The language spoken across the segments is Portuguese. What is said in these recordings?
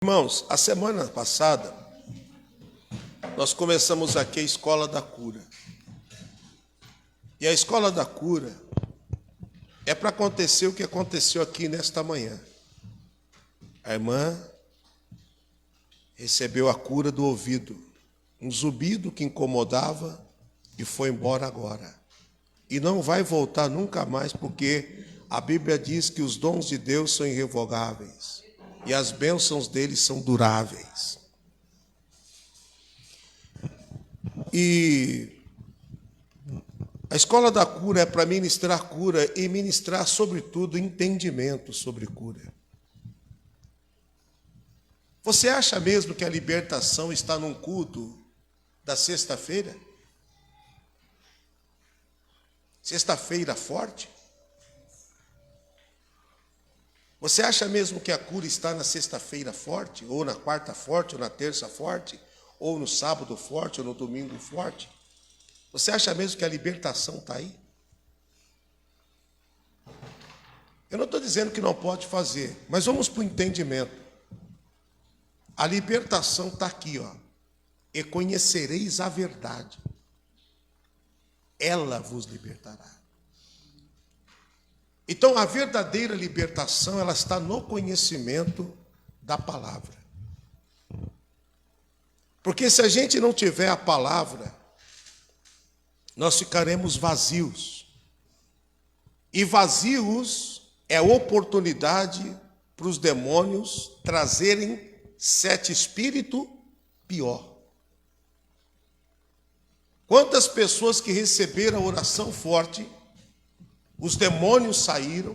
Irmãos, a semana passada, nós começamos aqui a Escola da Cura. E a Escola da Cura é para acontecer o que aconteceu aqui nesta manhã. A irmã recebeu a cura do ouvido, um zumbido que incomodava e foi embora agora. E não vai voltar nunca mais, porque a Bíblia diz que os dons de Deus são irrevogáveis e as bênçãos dele são duráveis. E a Escola da Cura é para ministrar cura e ministrar, sobretudo, entendimento sobre cura. Você acha mesmo que a libertação está num culto da sexta-feira? Sexta-feira forte? Você acha mesmo que a cura está na sexta-feira forte? Ou na quarta forte? Ou na terça forte? Ou no sábado forte? Ou no domingo forte? Você acha mesmo que a libertação está aí? Eu não estou dizendo que não pode fazer, mas vamos para o entendimento. A libertação está aqui, ó. E conhecereis a verdade. Ela vos libertará. Então, a verdadeira libertação, ela está no conhecimento da palavra. Porque se a gente não tiver a palavra, nós ficaremos vazios. E vazios é oportunidade para os demônios trazerem 7 espíritos pior. Quantas pessoas que receberam a oração forte, os demônios saíram,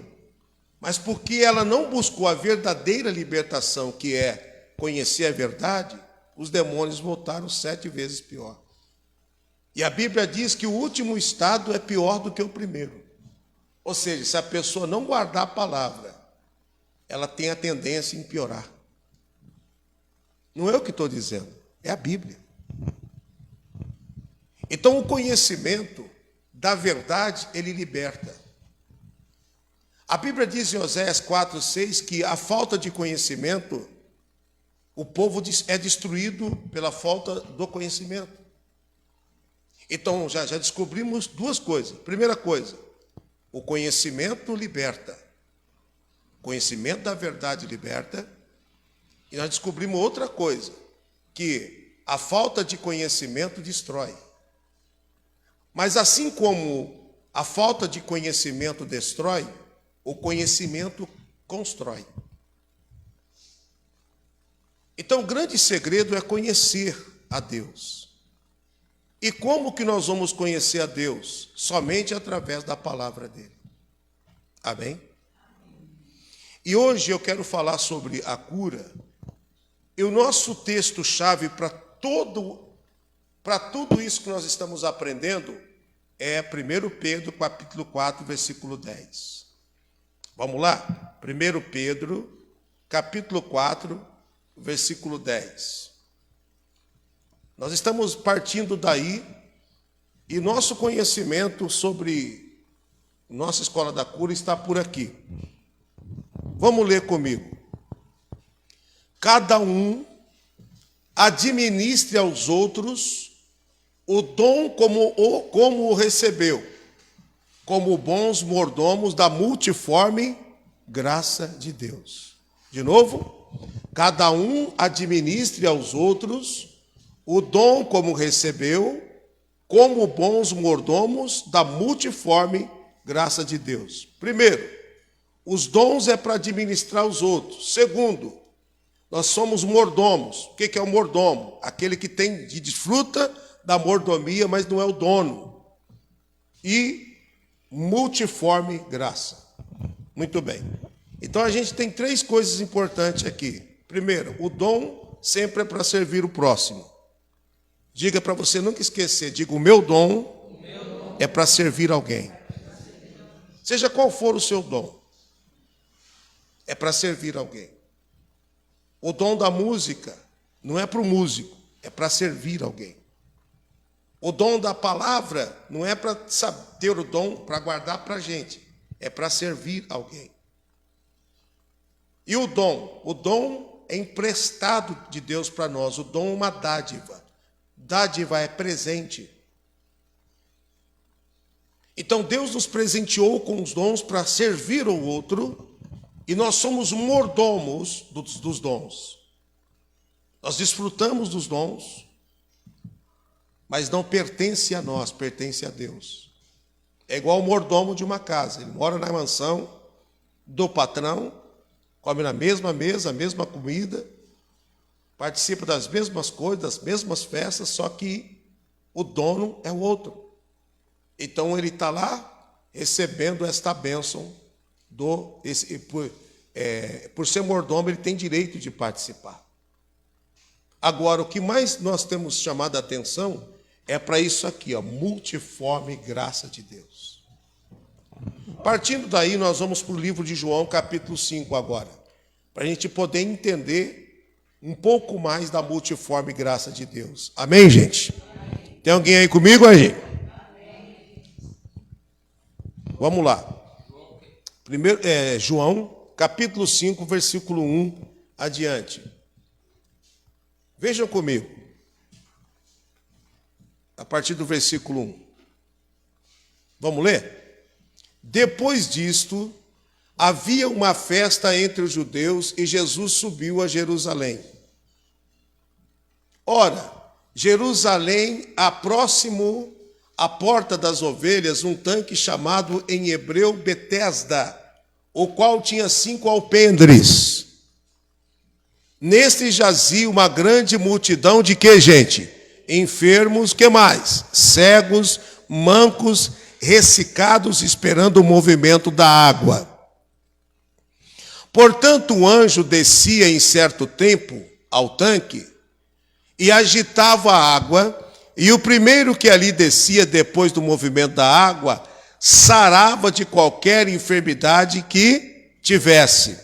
mas porque ela não buscou a verdadeira libertação, que é conhecer a verdade, os demônios voltaram 7 vezes pior. E a Bíblia diz que o último estado é pior do que o primeiro. Ou seja, se a pessoa não guardar a palavra, ela tem a tendência a piorar. Não é eu que estou dizendo, é a Bíblia. Então, o conhecimento da verdade, ele liberta. A Bíblia diz em Oséias 4:6 que a falta de conhecimento, o povo é destruído pela falta do conhecimento. Então, já descobrimos 2 coisas. Primeira coisa, o conhecimento liberta. O conhecimento da verdade liberta. E nós descobrimos outra coisa, que a falta de conhecimento destrói. Mas assim como a falta de conhecimento destrói, o conhecimento constrói. Então, o grande segredo é conhecer a Deus. E como que nós vamos conhecer a Deus? Somente através da palavra dele. Amém? E hoje eu quero falar sobre a cura. E o nosso texto-chave para tudo isso que nós estamos aprendendo é 1 Pedro, capítulo 4, versículo 10. Vamos lá? 1 Pedro, capítulo 4, versículo 10. Nós estamos partindo daí e nosso conhecimento sobre nossa Escola da Cura está por aqui. Vamos ler comigo. Cada um administre aos outros o dom como o recebeu, como bons mordomos da multiforme graça de Deus. De novo, cada um administre aos outros o dom como recebeu, como bons mordomos da multiforme graça de Deus. Primeiro, os dons é para administrar os outros. Segundo, nós somos mordomos. O que é o mordomo? Aquele que desfruta da mordomia, mas não é o dono. E multiforme graça. Muito bem. Então a gente tem 3 coisas importantes aqui. Primeiro, o dom sempre é para servir o próximo. Diga para você nunca esquecer, diga, o meu dom é para servir alguém. Seja qual for o seu dom, é para servir alguém. O dom da música não é para o músico, é para servir alguém. O dom da palavra não é para ter o dom para guardar para a gente, é para servir alguém. E o dom é emprestado de Deus para nós. O dom é uma dádiva. Dádiva é presente. Então Deus nos presenteou com os dons para servir o outro, e nós somos mordomos dos dons. Nós desfrutamos dos dons, mas não pertence a nós, pertence a Deus. É igual o mordomo de uma casa. Ele mora na mansão do patrão, come na mesma mesa, a mesma comida, participa das mesmas coisas, das mesmas festas, só que o dono é o outro. Então ele está lá recebendo esta bênção por ser mordomo, ele tem direito de participar. Agora, o que mais nós temos chamado a atenção é para isso aqui, ó, multiforme graça de Deus. Partindo daí, nós vamos para o livro de João, capítulo 5 agora, para a gente poder entender um pouco mais da multiforme graça de Deus. Amém, gente? Tem alguém aí comigo, aí? Vamos lá. Primeiro, João, capítulo 5, versículo 1 adiante. Vejam comigo. A partir do versículo 1. Vamos ler? Depois disto, havia uma festa entre os judeus e Jesus subiu a Jerusalém. Ora, Jerusalém, próximo à porta das ovelhas, um tanque chamado em hebreu Betesda, o qual tinha 5 alpendres. Neste jazia uma grande multidão de que, gente? Enfermos, que mais? Cegos, mancos, ressecados, esperando o movimento da água. Portanto, o anjo descia em certo tempo ao tanque e agitava a água, e o primeiro que ali descia depois do movimento da água sarava de qualquer enfermidade que tivesse.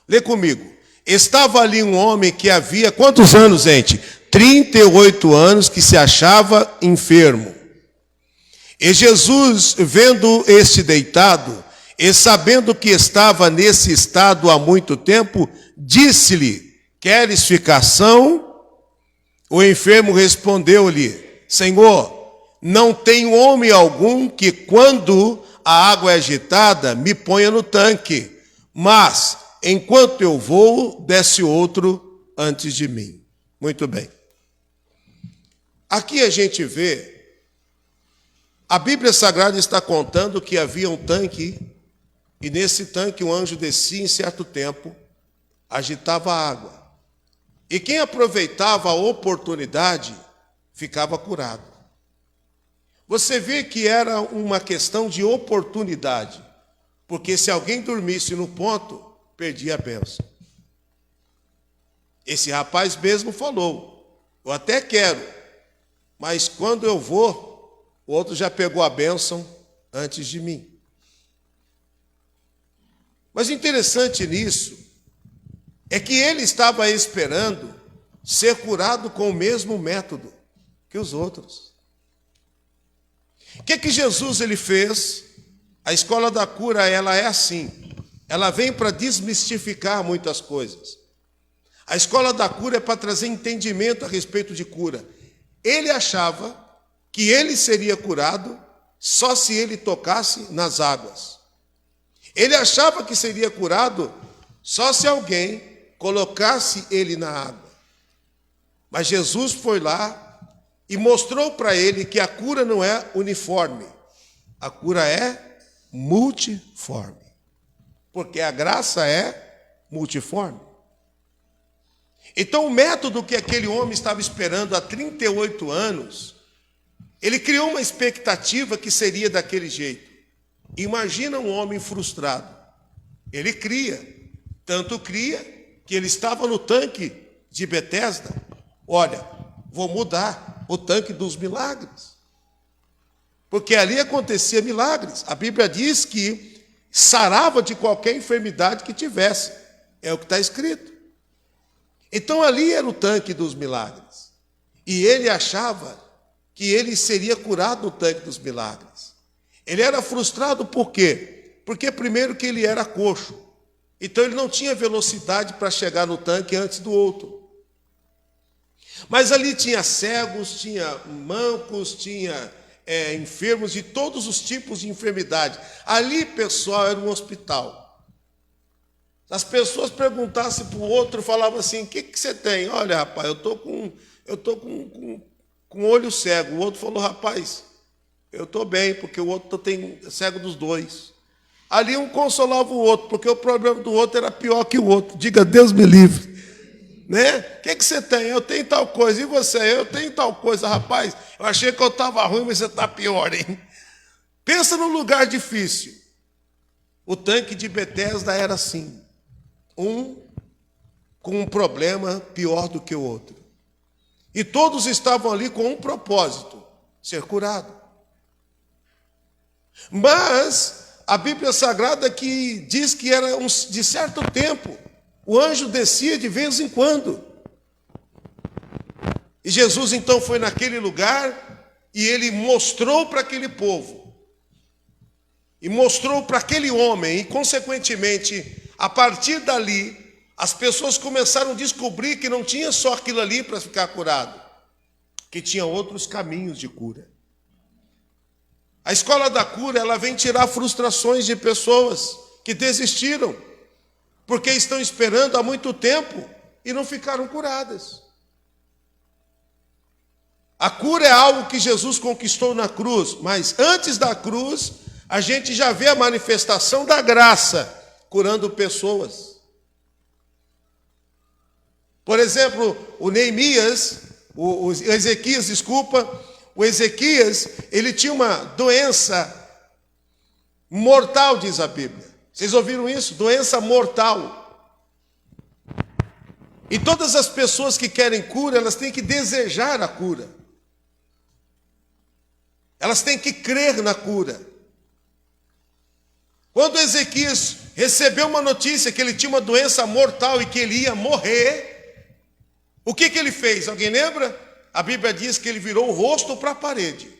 Lê comigo. Estava ali um homem que havia, quantos anos, gente? 38 anos, que se achava enfermo. E Jesus, vendo este deitado, e sabendo que estava nesse estado há muito tempo, disse-lhe: queres ficar são? O enfermo respondeu-lhe: Senhor, não tenho homem algum que, quando a água é agitada, me ponha no tanque, mas enquanto eu vou, desce outro antes de mim. Muito bem. Aqui a gente vê, a Bíblia Sagrada está contando que havia um tanque, e nesse tanque um anjo descia em certo tempo, agitava a água. E quem aproveitava a oportunidade ficava curado. Você vê que era uma questão de oportunidade, porque se alguém dormisse no ponto, perdia a bênção. Esse rapaz mesmo falou: eu até quero, mas quando eu vou, o outro já pegou a bênção antes de mim. Mas interessante nisso é que ele estava esperando ser curado com o mesmo método que os outros. O que Jesus ele fez? A escola da cura, ela é assim. Ela vem para desmistificar muitas coisas. A escola da cura é para trazer entendimento a respeito de cura. Ele achava que ele seria curado só se ele tocasse nas águas. Ele achava que seria curado só se alguém colocasse ele na água. Mas Jesus foi lá e mostrou para ele que a cura não é uniforme. A cura é multiforme. Porque a graça é multiforme. Então, o método que aquele homem estava esperando há 38 anos, ele criou uma expectativa que seria daquele jeito. Imagina um homem frustrado. Ele cria, tanto cria que ele estava no tanque de Betesda. Olha, vou mudar o tanque dos milagres. Porque ali acontecia milagres. A Bíblia diz que sarava de qualquer enfermidade que tivesse. É o que está escrito. Então ali era o tanque dos milagres. E ele achava que ele seria curado no tanque dos milagres. Ele era frustrado por quê? Porque primeiro que ele era coxo. Então ele não tinha velocidade para chegar no tanque antes do outro. Mas ali tinha cegos, tinha mancos, tinha enfermos de todos os tipos de enfermidade. Ali, pessoal, era um hospital. Se as pessoas perguntassem para o outro, falavam assim: o que você tem? Olha, rapaz, eu estou com olho cego. O outro falou: rapaz, eu estou bem, porque o outro tem cego dos dois. Ali um consolava o outro, porque o problema do outro era pior que o outro. Diga, Deus me livre. Né? O que você tem? Eu tenho tal coisa. E você? Eu tenho tal coisa. Rapaz, eu achei que eu estava ruim, mas você está pior, hein? Pensa num lugar difícil. O tanque de Betesda era assim. Um com um problema pior do que o outro. E todos estavam ali com um propósito: ser curado. Mas a Bíblia Sagrada que diz que era de certo tempo. O anjo descia de vez em quando. E Jesus então foi naquele lugar e ele mostrou para aquele povo. E mostrou para aquele homem. E consequentemente, a partir dali, as pessoas começaram a descobrir que não tinha só aquilo ali para ficar curado. Que tinha outros caminhos de cura. A escola da cura, ela vem tirar frustrações de pessoas que desistiram, porque estão esperando há muito tempo e não ficaram curadas. A cura é algo que Jesus conquistou na cruz, mas antes da cruz, a gente já vê a manifestação da graça curando pessoas. Por exemplo, o Ezequias, ele tinha uma doença mortal, diz a Bíblia. Vocês ouviram isso? Doença mortal. E todas as pessoas que querem cura, elas têm que desejar a cura. Elas têm que crer na cura. Quando Ezequias recebeu uma notícia que ele tinha uma doença mortal e que ele ia morrer, o que ele fez? Alguém lembra? A Bíblia diz que ele virou o rosto para a parede.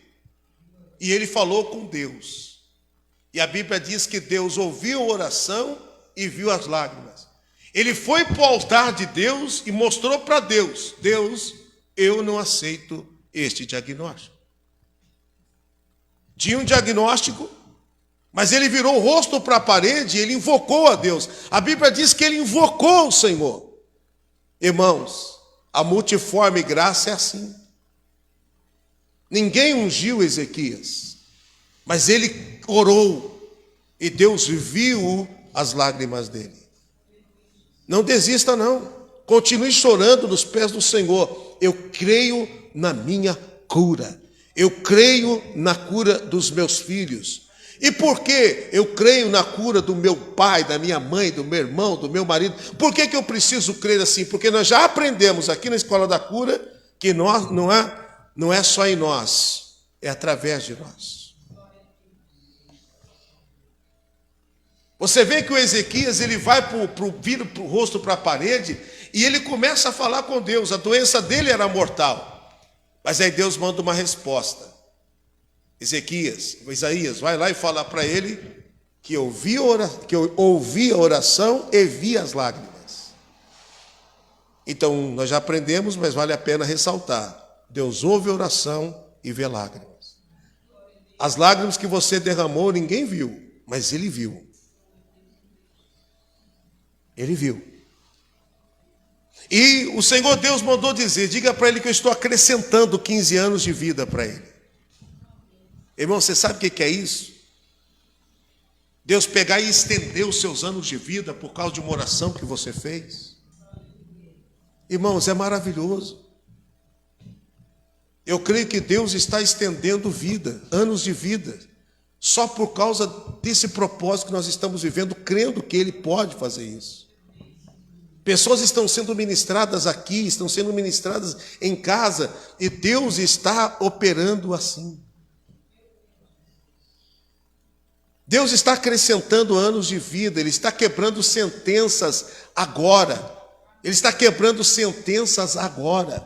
E ele falou com Deus. E a Bíblia diz que Deus ouviu a oração e viu as lágrimas. Ele foi para o altar de Deus e mostrou para Deus: Deus, eu não aceito este diagnóstico. Tinha um diagnóstico, mas ele virou o rosto para a parede e ele invocou a Deus. A Bíblia diz que ele invocou o Senhor. Irmãos, a multiforme graça é assim. Ninguém ungiu Ezequias, mas ele orou e Deus viu as lágrimas dele. Não desista não, continue chorando nos pés do Senhor. Eu creio na minha cura, eu creio na cura dos meus filhos. E por que eu creio na cura do meu pai, da minha mãe, do meu irmão, do meu marido? Por que eu preciso crer assim? Porque nós já aprendemos aqui na Escola da Cura que nós, não é só em nós, é através de nós. Você vê que o Ezequias, ele vai vira o rosto para a parede e ele começa a falar com Deus. A doença dele era mortal. Mas aí Deus manda uma resposta. Isaías, vai lá e fala para ele que eu ouvi a oração e vi as lágrimas. Então, nós já aprendemos, mas vale a pena ressaltar. Deus ouve a oração e vê lágrimas. As lágrimas que você derramou, ninguém viu, mas ele viu. Ele viu. E o Senhor Deus mandou dizer: diga para ele que eu estou acrescentando 15 anos de vida para ele. Irmão, você sabe o que é isso? Deus pegar e estender os seus anos de vida por causa de uma oração que você fez. Irmãos, é maravilhoso. Eu creio que Deus está estendendo vida, anos de vida, só por causa desse propósito que nós estamos vivendo, crendo que Ele pode fazer isso. Pessoas estão sendo ministradas aqui, estão sendo ministradas em casa, e Deus está operando assim. Deus está acrescentando anos de vida, Ele está quebrando sentenças agora. Ele está quebrando sentenças agora.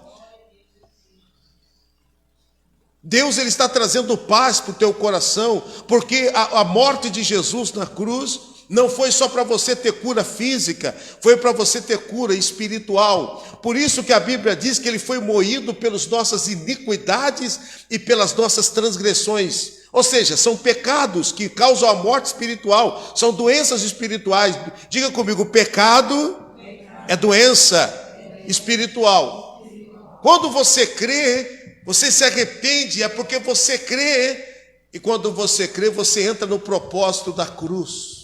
Deus, Ele está trazendo paz para o teu coração, porque a morte de Jesus na cruz não foi só para você ter cura física, foi para você ter cura espiritual. Por isso que a Bíblia diz que ele foi moído pelas nossas iniquidades e pelas nossas transgressões. Ou seja, são pecados que causam a morte espiritual, são doenças espirituais. Diga comigo, pecado é doença espiritual. Quando você crê, você se arrepende, é porque você crê. E quando você crê, você entra no propósito da cruz.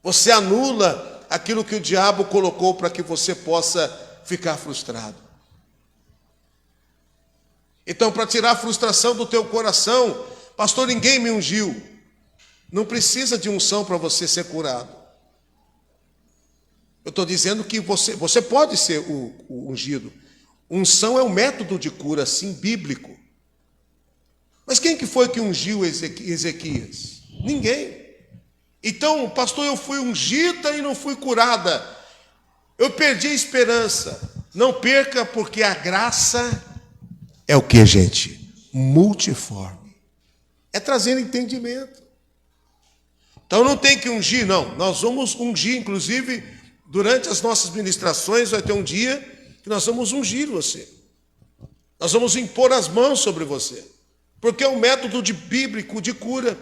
Você anula aquilo que o diabo colocou para que você possa ficar frustrado. Então, para tirar a frustração do teu coração, pastor, ninguém me ungiu. Não precisa de unção para você ser curado. Eu estou dizendo que você pode ser o ungido. Unção é um método de cura, sim, bíblico. Mas quem que foi que ungiu Ezequias? Ninguém. Então, pastor, eu fui ungida e não fui curada. Eu perdi a esperança. Não perca, porque a graça é o que, gente? Multiforme. É trazer entendimento. Então não tem que ungir, não. Nós vamos ungir, inclusive, durante as nossas ministrações, vai ter um dia que nós vamos ungir você. Nós vamos impor as mãos sobre você. Porque é um método bíblico de cura.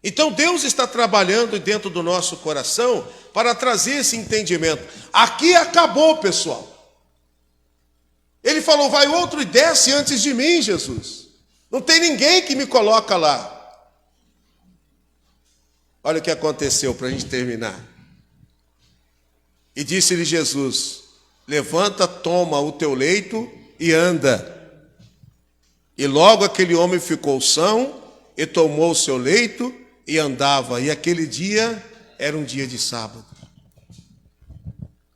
Então Deus está trabalhando dentro do nosso coração para trazer esse entendimento. Aqui acabou, pessoal. Ele falou, vai outro e desce antes de mim, Jesus. Não tem ninguém que me coloca lá. Olha o que aconteceu para a gente terminar. E disse-lhe Jesus, levanta, toma o teu leito e anda. E logo aquele homem ficou são e tomou o seu leito e andava. E aquele dia era um dia de sábado.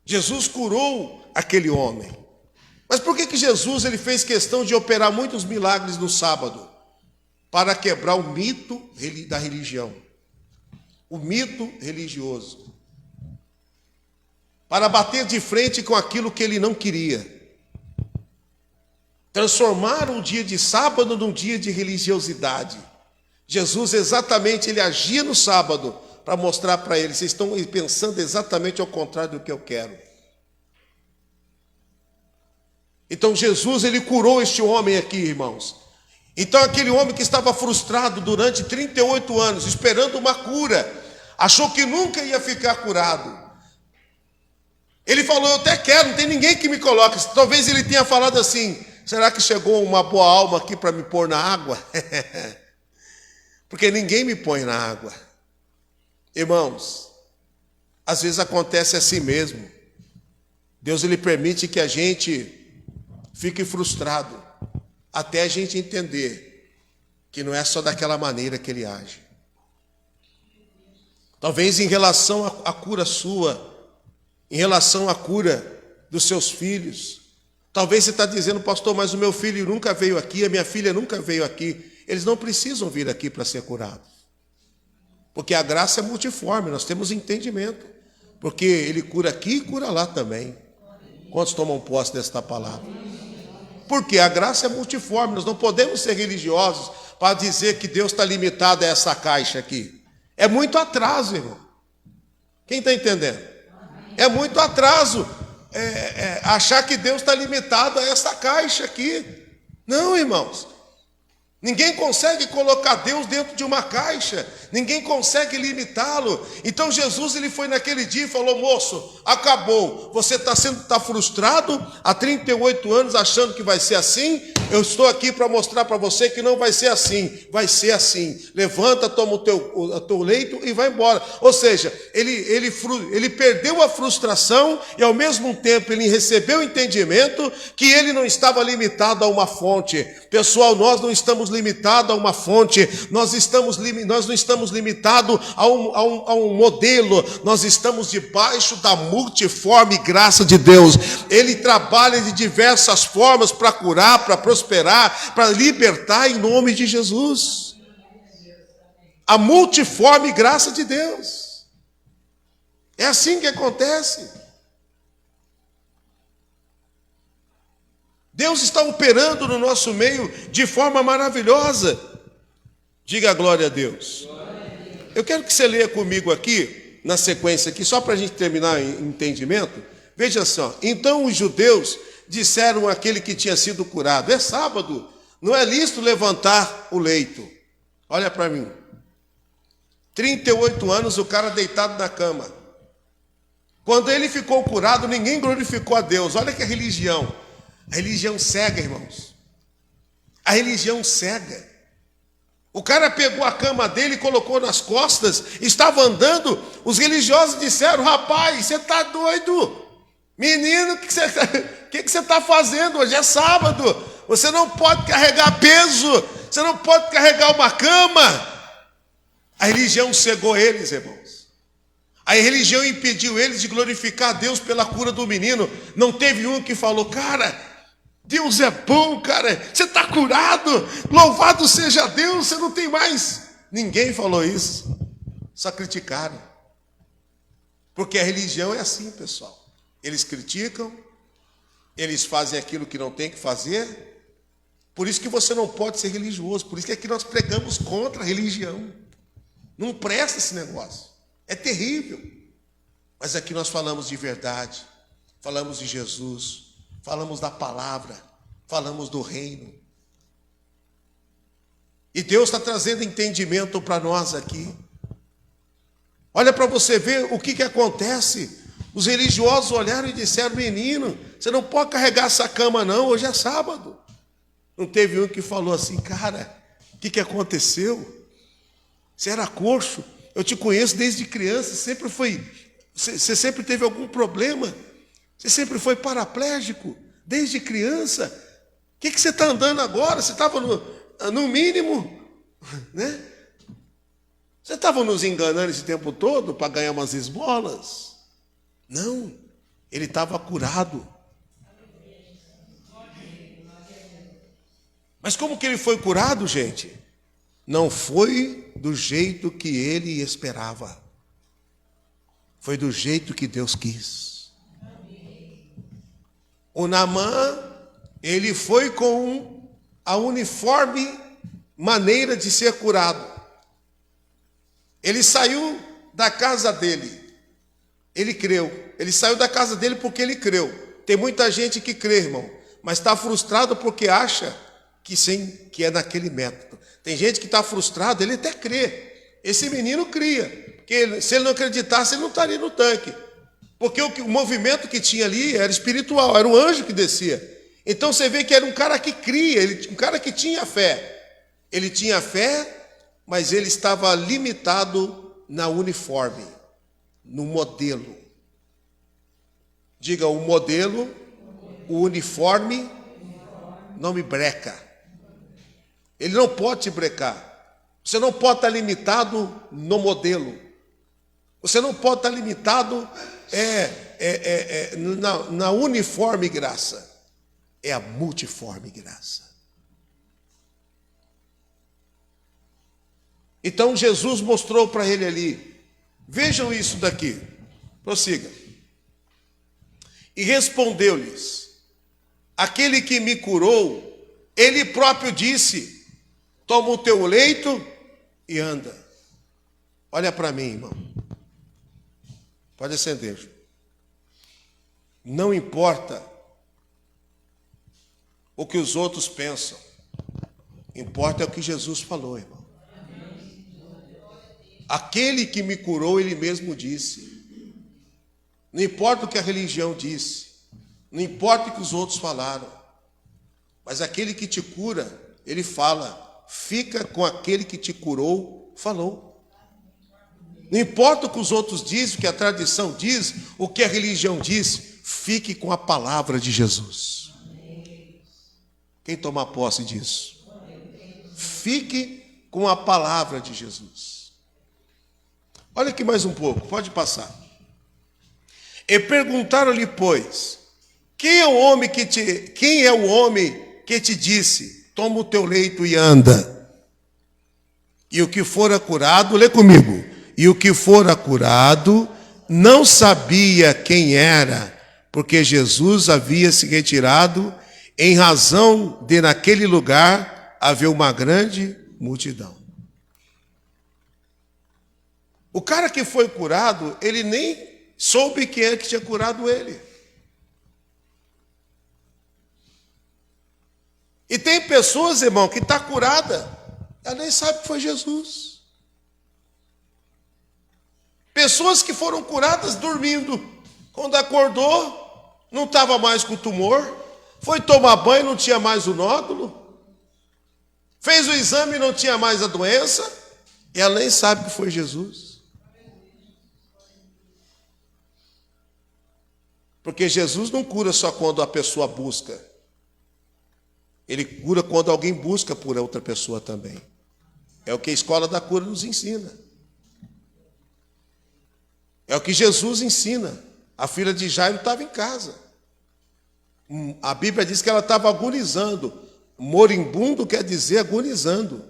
Jesus curou aquele homem. Mas por que Jesus ele fez questão de operar muitos milagres no sábado? Para quebrar o mito da religião. O mito religioso. Para bater de frente com aquilo que ele não queria. Transformar um dia de sábado num dia de religiosidade. Jesus exatamente, ele agia no sábado para mostrar para eles, vocês estão pensando exatamente ao contrário do que eu quero. Então Jesus, ele curou este homem aqui, irmãos. Então aquele homem que estava frustrado durante 38 anos, esperando uma cura, achou que nunca ia ficar curado. Ele falou, eu até quero, não tem ninguém que me coloque. Talvez ele tenha falado assim, será que chegou uma boa alma aqui para me pôr na água? Porque ninguém me põe na água. Irmãos, às vezes acontece assim mesmo. Deus ele permite que a gente fique frustrado, até a gente entender que não é só daquela maneira que ele age. Talvez em relação à cura sua, em relação à cura dos seus filhos. Talvez você está dizendo, pastor, mas o meu filho nunca veio aqui, a minha filha nunca veio aqui. Eles não precisam vir aqui para ser curados. Porque a graça é multiforme, nós temos entendimento. Porque ele cura aqui e cura lá também. Quantos tomam posse desta palavra? Porque a graça é multiforme, nós não podemos ser religiosos para dizer que Deus está limitado a essa caixa aqui. É muito atraso, irmão. Quem está entendendo? É muito atraso achar que Deus está limitado a essa caixa aqui. Não, irmãos. Ninguém consegue colocar Deus dentro de uma caixa. Ninguém consegue limitá-lo. Então Jesus ele foi naquele dia e falou, moço, acabou. Você está frustrado há 38 anos achando que vai ser assim? Eu estou aqui para mostrar para você que não vai ser assim. Vai ser assim. Levanta, toma o teu leito e vai embora. Ou seja, ele perdeu a frustração e ao mesmo tempo ele recebeu o entendimento que ele não estava limitado a uma fonte. Pessoal, nós não estamos limitados a uma fonte. Nós não estamos limitados a um modelo. Nós estamos debaixo da multiforme graça de Deus. Ele trabalha de diversas formas para curar, para prosperar, para libertar em nome de Jesus. A multiforme graça de Deus. É assim que acontece. Deus está operando no nosso meio de forma maravilhosa. Diga glória a Deus. Eu quero que você leia comigo aqui, na sequência aqui, só para a gente terminar o entendimento. Veja só, então os judeus disseram àquele que tinha sido curado: é sábado, não é lícito levantar o leito. Olha para mim, 38 anos o cara deitado na cama. Quando ele ficou curado, ninguém glorificou a Deus. Olha que a religião cega, irmãos. A religião cega. O cara pegou a cama dele e colocou nas costas, estava andando, os religiosos disseram: rapaz, você está doido? Menino, o que você está fazendo? Hoje é sábado, você não pode carregar peso, você não pode carregar uma cama. A religião cegou eles, irmãos. A religião impediu eles de glorificar a Deus pela cura do menino. Não teve um que falou: cara, Deus é bom, cara, você está curado, louvado seja Deus, você não tem mais. Ninguém falou isso, só criticaram. Porque a religião é assim, pessoal. Eles criticam, eles fazem aquilo que não tem que fazer. Por isso que você não pode ser religioso, por isso que aqui nós pregamos contra a religião. Não presta esse negócio, é terrível. Mas aqui nós falamos de verdade, falamos de Jesus, falamos da palavra, falamos do reino. E Deus está trazendo entendimento para nós aqui. Olha para você ver o que acontece. Os religiosos olharam e disseram: menino, você não pode carregar essa cama não, hoje é sábado. Não teve um que falou assim: cara, o que aconteceu? Você era coxo, eu te conheço desde criança, você sempre teve algum problema, você sempre foi paraplégico, desde criança. O que você está andando agora? Você estava no mínimo, né? Você estava nos enganando esse tempo todo para ganhar umas esmolas? Não, ele estava curado. Mas como que ele foi curado, gente? Não foi do jeito que ele esperava. Foi do jeito que Deus quis. O Naamã, ele foi com a uniforme maneira de ser curado. Ele saiu da casa dele. Ele creu. Ele saiu da casa dele porque ele creu. Tem muita gente que crê, irmão, mas está frustrado porque acha que é naquele método. Tem gente que está frustrado, ele até crê. Esse menino cria, porque se ele não acreditasse, ele não estaria no tanque. Porque o movimento que tinha ali era espiritual, era um anjo que descia. Então você vê que era um cara que cria, um cara que tinha fé. Ele tinha fé, mas ele estava limitado na uniforme, no modelo. Diga: o modelo, o uniforme não me breca. Ele não pode te brecar. Você não pode estar limitado no modelo. Você não pode estar limitado na uniforme graça. É a multiforme graça. Então Jesus mostrou para ele ali. Vejam isso daqui. Prossiga. E respondeu-lhes: aquele que me curou, ele próprio disse: toma o teu leito e anda. Olha para mim, irmão. Pode acender. Não importa o que os outros pensam. Importa o que Jesus falou, irmão. Aquele que me curou, ele mesmo disse. Não importa o que a religião disse. Não importa o que os outros falaram. Mas aquele que te cura, ele fala. Fica com aquele que te curou, falou. Não importa o que os outros dizem, o que a tradição diz, o que a religião diz, fique com a palavra de Jesus. Quem tomar posse disso? Fique com a palavra de Jesus. Olha aqui mais um pouco, pode passar. E perguntaram-lhe, pois, quem é o homem que te disse: toma o teu leito e anda? E o que fora curado, lê comigo. E o que fora curado não sabia quem era, porque Jesus havia se retirado, em razão de naquele lugar haver uma grande multidão. O cara que foi curado, ele nem soube quem é que tinha curado ele. E tem pessoas, irmão, que está curada, ela nem sabe que foi Jesus. Pessoas que foram curadas dormindo. Quando acordou, não estava mais com o tumor. Foi tomar banho, não tinha mais o nódulo. Fez o exame, não tinha mais a doença. E ela nem sabe que foi Jesus. Porque Jesus não cura só quando a pessoa busca. Ele cura quando alguém busca por outra pessoa também. É o que a escola da cura nos ensina. É o que Jesus ensina. A filha de Jairo estava em casa. A Bíblia diz que ela estava agonizando. Moribundo quer dizer agonizando.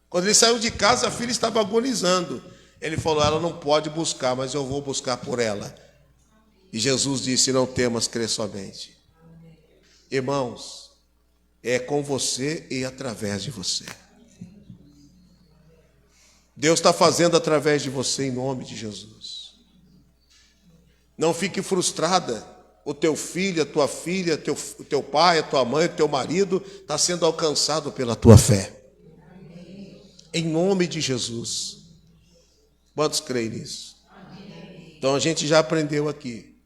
Quando ele saiu de casa, a filha estava agonizando. Ele falou, ela não pode buscar, mas eu vou buscar por ela. E Jesus disse, não temas, crê somente. Irmãos, é com você e através de você. Deus está fazendo através de você em nome de Jesus. Não fique frustrada. O teu filho, a tua filha, o teu pai, a tua mãe, o teu marido está sendo alcançado pela tua fé. Em nome de Jesus. Quantos creem nisso? Então a gente já aprendeu aqui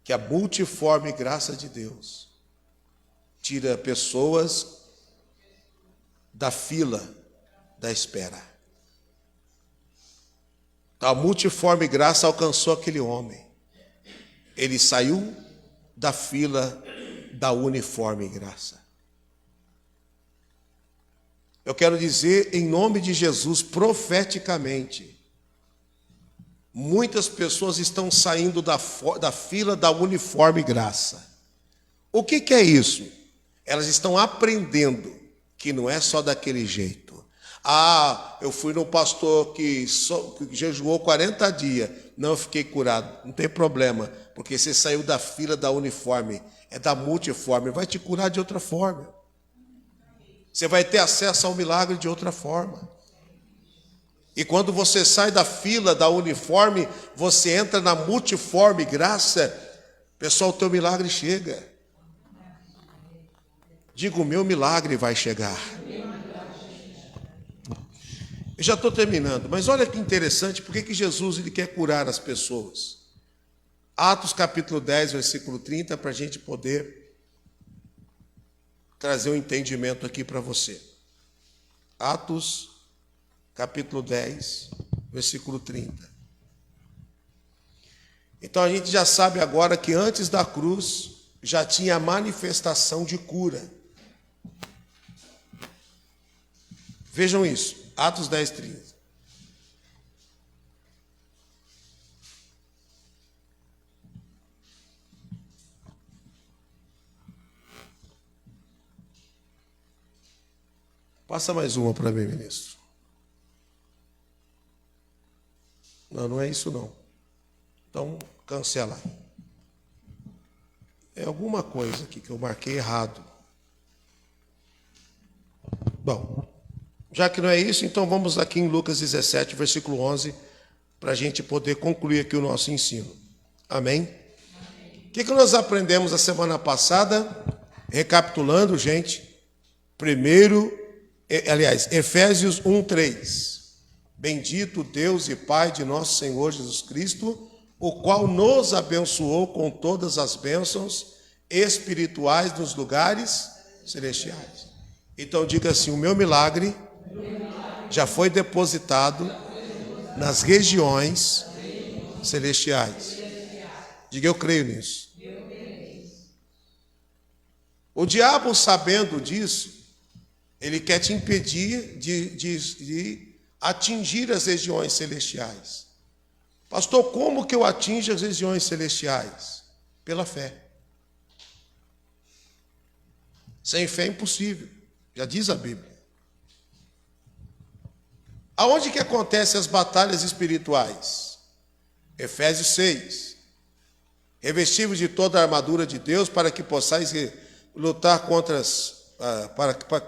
que a multiforme graça de Deus tira pessoas da fila da espera. Então, a multiforme graça alcançou aquele homem. Ele saiu da fila da uniforme graça. Eu quero dizer, em nome de Jesus, profeticamente, muitas pessoas estão saindo da fila da uniforme graça. O que é isso? Elas estão aprendendo que não é só daquele jeito. Ah, eu fui no pastor que jejuou 40 dias. Não, eu fiquei curado. Não tem problema, porque você saiu da fila da uniforme, é da multiforme. Vai te curar de outra forma. Você vai ter acesso ao milagre de outra forma. E quando você sai da fila da uniforme, você entra na multiforme graça, pessoal, o teu milagre chega. Diga, o meu milagre vai chegar. Eu já estou terminando, mas olha que interessante, por que Jesus ele quer curar as pessoas? Atos capítulo 10, versículo 30, para a gente poder trazer um entendimento aqui para você. Atos capítulo 10, versículo 30. Então a gente já sabe agora que antes da cruz já tinha a manifestação de cura. Vejam isso. Atos 10, 30. Passa mais uma para mim, ministro. Não, não é isso não. Então, cancela. É alguma coisa aqui que eu marquei errado. Bom, já que não é isso, então vamos aqui em Lucas 17, versículo 11, para a gente poder concluir aqui o nosso ensino. Amém? O que nós aprendemos a semana passada? Recapitulando, gente. Efésios 1, 3. Bendito Deus e Pai de nosso Senhor Jesus Cristo, o qual nos abençoou com todas as bênçãos espirituais nos lugares celestiais. Então diga assim, o meu milagre já foi depositado nas regiões celestiais. Diga, eu creio nisso. O diabo, sabendo disso, ele quer te impedir de atingir as regiões celestiais. Pastor, como que eu atinjo as regiões celestiais? Pela fé. Sem fé é impossível, já diz a Bíblia. Aonde que acontecem as batalhas espirituais? Efésios 6. Revestivos de toda a armadura de Deus para que possais lutar contra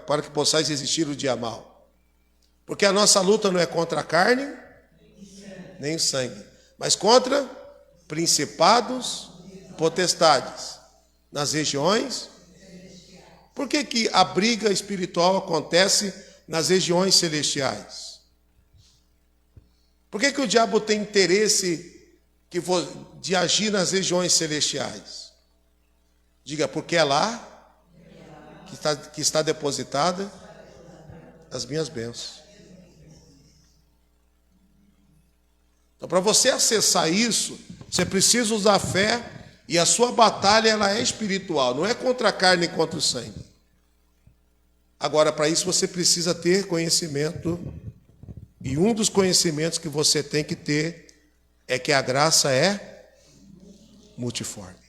para que possais resistir o dia mal. Porque a nossa luta não é contra a carne nem o sangue, mas contra principados, potestades, nas regiões. Por que que a briga espiritual acontece nas regiões celestiais? Por que que o diabo tem interesse de agir nas regiões celestiais? Diga, porque é lá que está depositada as minhas bênçãos. Então, para você acessar isso, você precisa usar a fé, e a sua batalha ela é espiritual, não é contra a carne e contra o sangue. Agora, para isso você precisa ter conhecimento, e um dos conhecimentos que você tem que ter é que a graça é multiforme.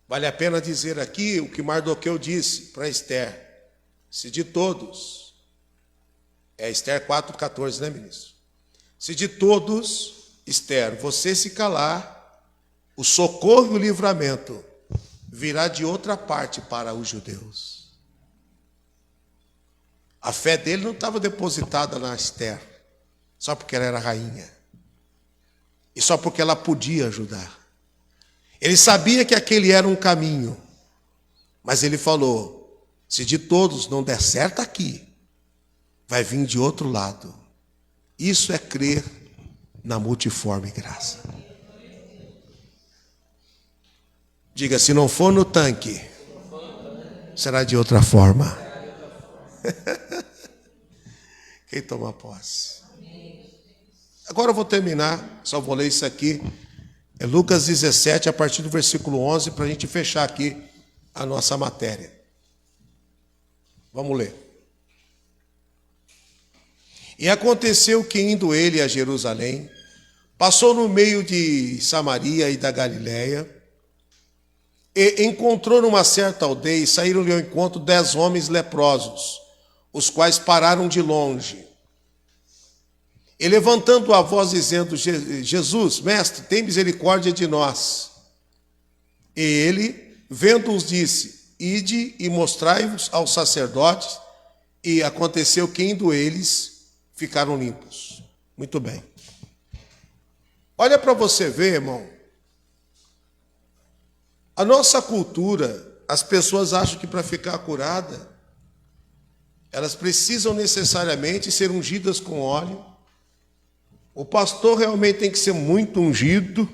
Vale a pena dizer aqui o que Mardoqueu disse para Esther: se de todos, é Esther 4,14, né, ministro? Se de todos, Esther, você se calar, o socorro e o livramento virá de outra parte para os judeus. A fé dele não estava depositada na Esther, só porque ela era rainha, e só porque ela podia ajudar. Ele sabia que aquele era um caminho, mas ele falou: se de todos não der certo aqui, vai vir de outro lado. Isso é crer na multiforme graça. Diga, se não for no tanque, será de outra forma. Quem toma posse? Agora eu vou terminar, só vou ler isso aqui. É Lucas 17, a partir do versículo 11, para a gente fechar aqui a nossa matéria. Vamos ler. E aconteceu que, indo ele a Jerusalém, passou no meio de Samaria e da Galiléia, e encontrou numa certa aldeia, e saíram-lhe ao encontro 10 homens leprosos, os quais pararam de longe. E levantando a voz, dizendo: Jesus, mestre, tem misericórdia de nós. E ele, vendo-os, disse: ide e mostrai-vos aos sacerdotes. E aconteceu que, indo eles, ficaram limpos. Muito bem. Olha para você ver, irmão. A nossa cultura, as pessoas acham que para ficar curada, elas precisam necessariamente ser ungidas com óleo. O pastor realmente tem que ser muito ungido,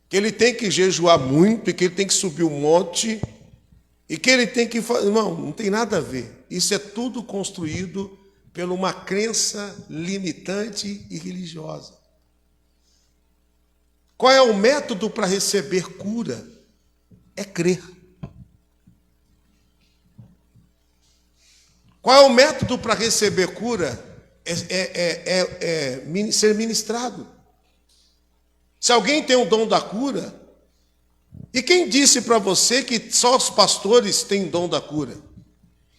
que ele tem que jejuar muito, e que ele tem que subir um monte, e que ele tem que fazer. Não tem nada a ver. Isso é tudo construído por uma crença limitante e religiosa. Qual é o método para receber cura? É crer. Qual é o método para receber cura? Ser ministrado. Se alguém tem o dom da cura, e quem disse para você que só os pastores têm o dom da cura?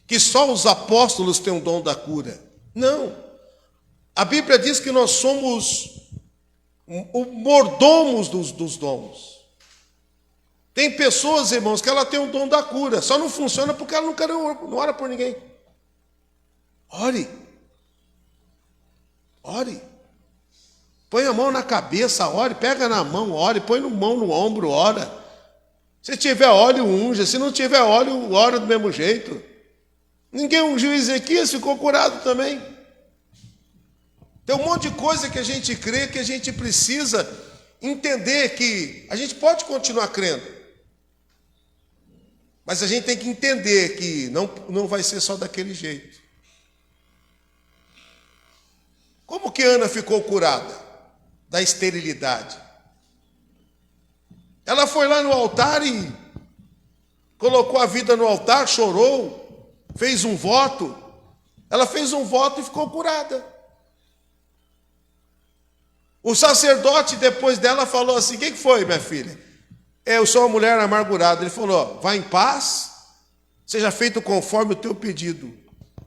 Que só os apóstolos têm o dom da cura? Não. A Bíblia diz que nós somos o mordomos dos dons. Tem pessoas, irmãos, que ela tem o dom da cura, só não funciona porque ela não ora por ninguém. Ore. Ore. Põe a mão na cabeça, ore. Pega na mão, ore. Põe a mão no ombro, ora. Se tiver óleo, unja. Se não tiver óleo, ora do mesmo jeito. Ninguém ungiu Ezequias, ficou curado também. Tem um monte de coisa que a gente crê, que a gente precisa entender que a gente pode continuar crendo. Mas a gente tem que entender que não vai ser só daquele jeito. Como que Ana ficou curada da esterilidade? Ela foi lá no altar e colocou a vida no altar, chorou, fez um voto. Ela fez um voto e ficou curada. O sacerdote, depois dela, falou assim: o que foi, minha filha? Eu sou uma mulher amargurada. Ele falou: vá em paz, seja feito conforme o teu pedido.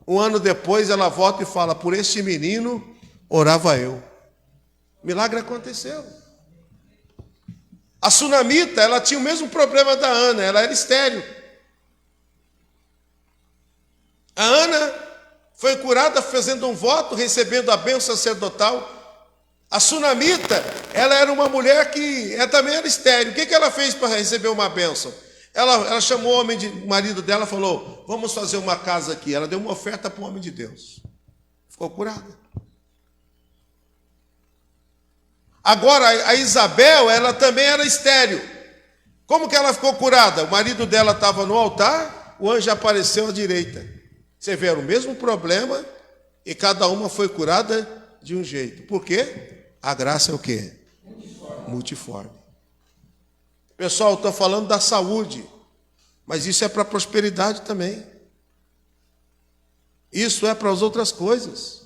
Um ano depois, ela volta e fala: por este menino orava eu. Milagre aconteceu. A sunamita, ela tinha o mesmo problema da Ana, ela era estéril. A Ana foi curada fazendo um voto, recebendo a bênção sacerdotal. A sunamita, ela era uma mulher que também era estéril. O que ela fez para receber uma bênção? Ela chamou o marido dela e falou, vamos fazer uma casa aqui. Ela deu uma oferta para o homem de Deus. Ficou curada. Agora, a Isabel, ela também era estéril. Como que ela ficou curada? O marido dela estava no altar, o anjo apareceu à direita. Você vê, era o mesmo problema e cada uma foi curada de um jeito. Por quê? A graça é o quê? Multiforme. Pessoal, eu estou falando da saúde, mas isso é para a prosperidade também. Isso é para as outras coisas.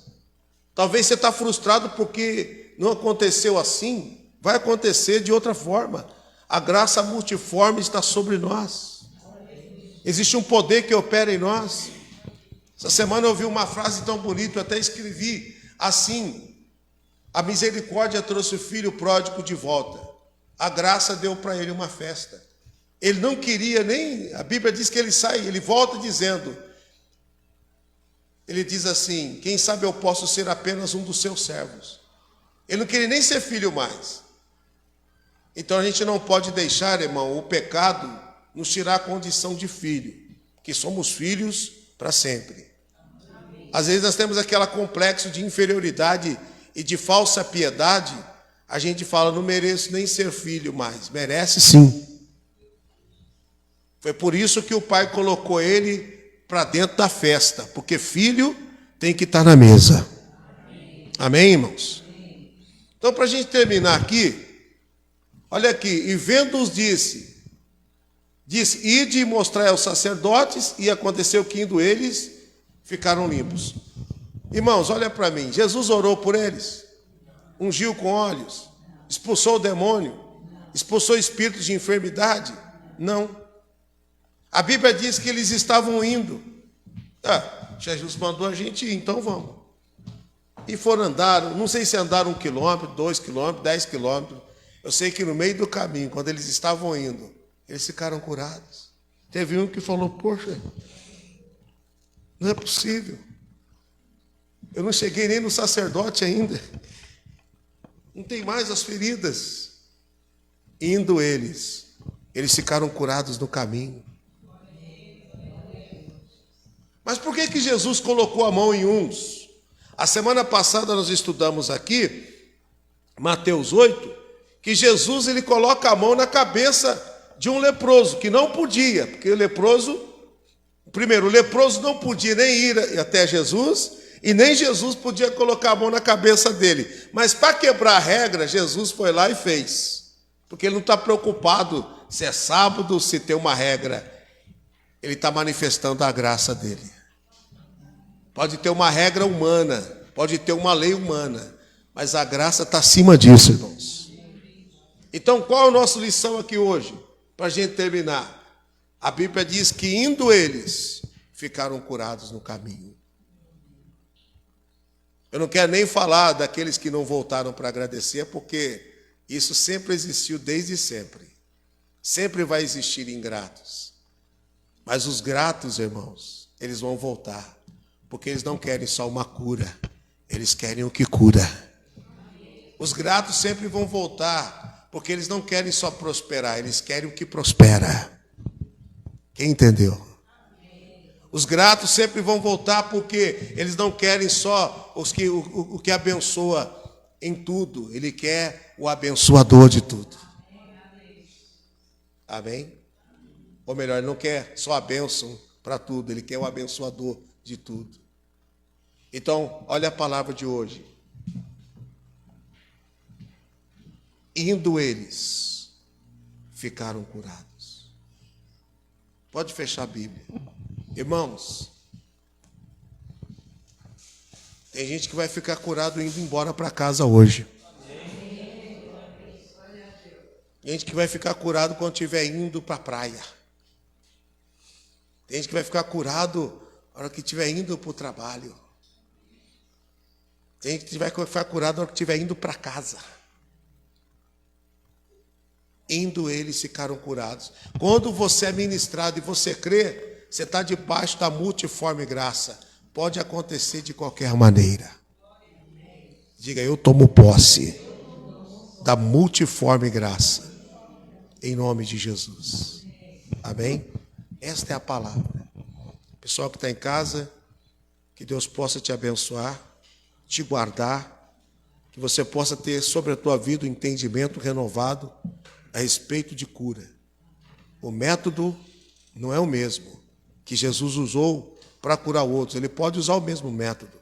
Talvez você está frustrado porque não aconteceu assim, vai acontecer de outra forma. A graça multiforme está sobre nós. Existe um poder que opera em nós. Essa semana eu ouvi uma frase tão bonita, eu até escrevi assim: a misericórdia trouxe o filho pródigo de volta. A graça deu para ele uma festa. Ele não queria nem, a Bíblia diz que ele sai, ele volta dizendo, ele diz assim, quem sabe eu posso ser apenas um dos seus servos. Ele não queria nem ser filho mais. Então a gente não pode deixar, irmão, o pecado nos tirar a condição de filho, que somos filhos para sempre. Às vezes nós temos aquele complexo de inferioridade e de falsa piedade. A gente fala, não mereço nem ser filho mais. Merece sim. Foi por isso que o pai colocou ele para dentro da festa, porque filho tem que estar na mesa. Amém, irmãos? Então, para a gente terminar aqui, olha aqui, e vendo-os disse, ide e mostrai aos sacerdotes, e aconteceu que indo eles, ficaram limpos. Irmãos, olha para mim, Jesus orou por eles, ungiu com óleos, expulsou o demônio, expulsou espíritos de enfermidade? Não. A Bíblia diz que eles estavam indo. Jesus mandou a gente ir, então vamos. E foram andar, não sei se andaram 1 quilômetro, 2 quilômetros, 10 quilômetros. Eu sei que no meio do caminho, quando eles estavam indo, eles ficaram curados. Teve um que falou, poxa, não é possível. Eu não cheguei nem no sacerdote ainda. Não tem mais as feridas. Indo eles ficaram curados no caminho. Mas por que Jesus colocou a mão em uns? A semana passada nós estudamos aqui, Mateus 8, que Jesus ele coloca a mão na cabeça de um leproso, que não podia, porque o leproso não podia nem ir até Jesus, e nem Jesus podia colocar a mão na cabeça dele. Mas para quebrar a regra, Jesus foi lá e fez. Porque ele não está preocupado se é sábado, se tem uma regra. Ele está manifestando a graça dele. Pode ter uma regra humana, pode ter uma lei humana, mas a graça está acima disso, irmãos. Então, qual é a nossa lição aqui hoje? Para a gente terminar. A Bíblia diz que indo eles, ficaram curados no caminho. Eu não quero nem falar daqueles que não voltaram para agradecer, porque isso sempre existiu desde sempre. Sempre vai existir ingratos. Mas os gratos, irmãos, eles vão voltar. Porque eles não querem só uma cura, eles querem o que cura. Os gratos sempre vão voltar, porque eles não querem só prosperar, eles querem o que prospera. Quem entendeu? Os gratos sempre vão voltar, porque eles não querem só o que abençoa em tudo, ele quer o abençoador de tudo. Amém? Ou melhor, ele não quer só a bênção para tudo, ele quer o abençoador de tudo. Então, olha a palavra de hoje. Indo eles, ficaram curados. Pode fechar a Bíblia. Irmãos, tem gente que vai ficar curado indo embora para casa hoje. Tem gente que vai ficar curado quando estiver indo para a praia. Tem gente que vai ficar curado na hora que estiver indo para o trabalho. Tem gente que vai ficar curado na hora que estiver indo para casa. Indo eles ficaram curados. Quando você é ministrado e você crê, você está debaixo da multiforme graça. pode acontecer de qualquer maneira. Diga, eu tomo posse da multiforme graça, em nome de Jesus. Amém? Esta é a palavra. Pessoal que está em casa, que Deus possa te abençoar, te guardar, que você possa ter sobre a tua vida um entendimento renovado a respeito de cura. O método não é o mesmo que Jesus usou para curar outros. Ele pode usar o mesmo método,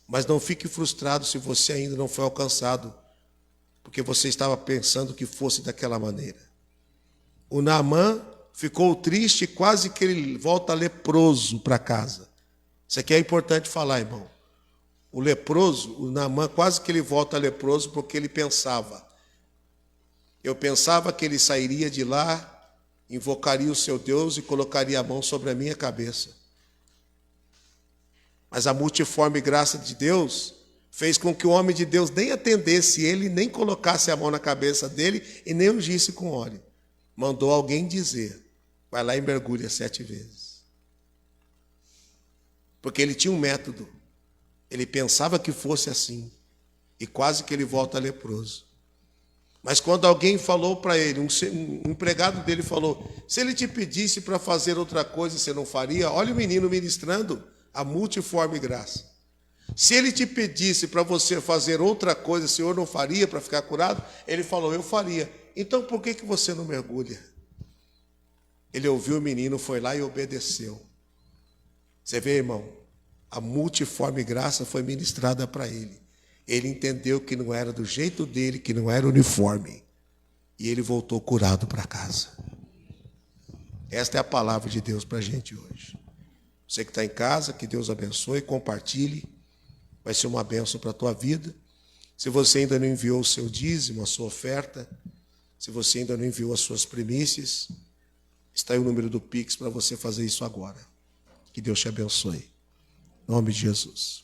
mas não fique frustrado se você ainda não foi alcançado, porque você estava pensando que fosse daquela maneira. O Naamã ficou triste, quase que ele volta leproso para casa. Isso aqui é importante falar, irmão. O leproso, o Naamã, quase que ele volta leproso porque ele pensava. Eu pensava que ele sairia de lá, invocaria o seu Deus e colocaria a mão sobre a minha cabeça. Mas a multiforme graça de Deus fez com que o homem de Deus nem atendesse ele, nem colocasse a mão na cabeça dele e nem ungisse com óleo. Mandou alguém dizer, vai lá e mergulha 7 vezes. Porque ele tinha um método. Ele pensava que fosse assim. E quase que ele volta leproso. Mas quando alguém falou para ele, um empregado dele falou, se ele te pedisse para fazer outra coisa, você não faria? Olha o menino ministrando a multiforme graça. Se ele te pedisse para você fazer outra coisa, o senhor não faria para ficar curado? Ele falou, eu faria. Então por que você não mergulha? Ele ouviu o menino, foi lá e obedeceu. Você vê, irmão, a multiforme graça foi ministrada para ele. Ele entendeu que não era do jeito dele, que não era uniforme. E ele voltou curado para casa. Esta é a palavra de Deus para a gente hoje. Você que está em casa, que Deus abençoe, compartilhe. Vai ser uma bênção para a tua vida. Se você ainda não enviou o seu dízimo, a sua oferta, se você ainda não enviou as suas primícias, está aí o número do Pix para você fazer isso agora. Que Deus te abençoe. Em nome de Jesus.